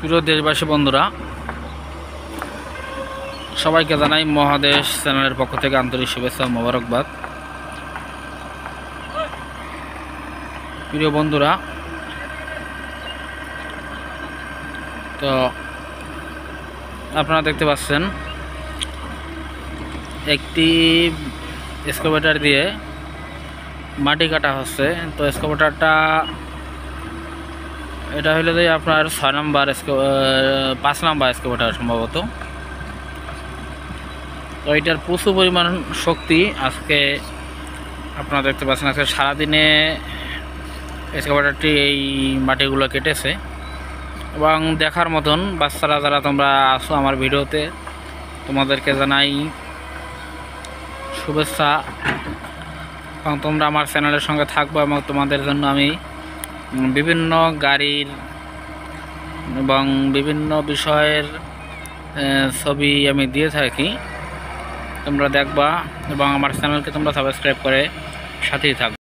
প্রিয় দেশবাসী বন্ধুরা, সবাইকে জানাই মহাদেশ চ্যানেলের পক্ষ থেকে আন্তরিক শুভেচ্ছা ও মোবারকবাদ। প্রিয় বন্ধুরা, তো আপনারা দেখতে পাচ্ছেন একটি এক্সকাভেটর দিয়ে মাটি কাটা হচ্ছে। তো এক্সকাভেটরটা এটা হলো যে আপনার 5 নাম্বার এক্সকাভেটর সম্ভবত। তো এটার প্রচুর পরিমাণ শক্তি। আজকে আপনারা দেখতে পাচ্ছেন আজকে সারাদিনে এক্সকাভেটরটি এই মাটিগুলো কেটেছে এবং দেখার মতন। বাচ্চারা যারা তোমরা আসো আমার ভিডিওতে, তোমাদেরকে জানাই শুভেচ্ছা এবং তোমরা আমার চ্যানেলের সঙ্গে থাকবো এবং তোমাদের জন্য আমি বিভিন্ন গাড়ির এবং বিভিন্ন বিষয়ের ছবি আমি দিয়ে থাকি। তোমরা দেখবা এবং আমার চ্যানেলকে তোমরা সাবস্ক্রাইব করে সাথেই থাকবে।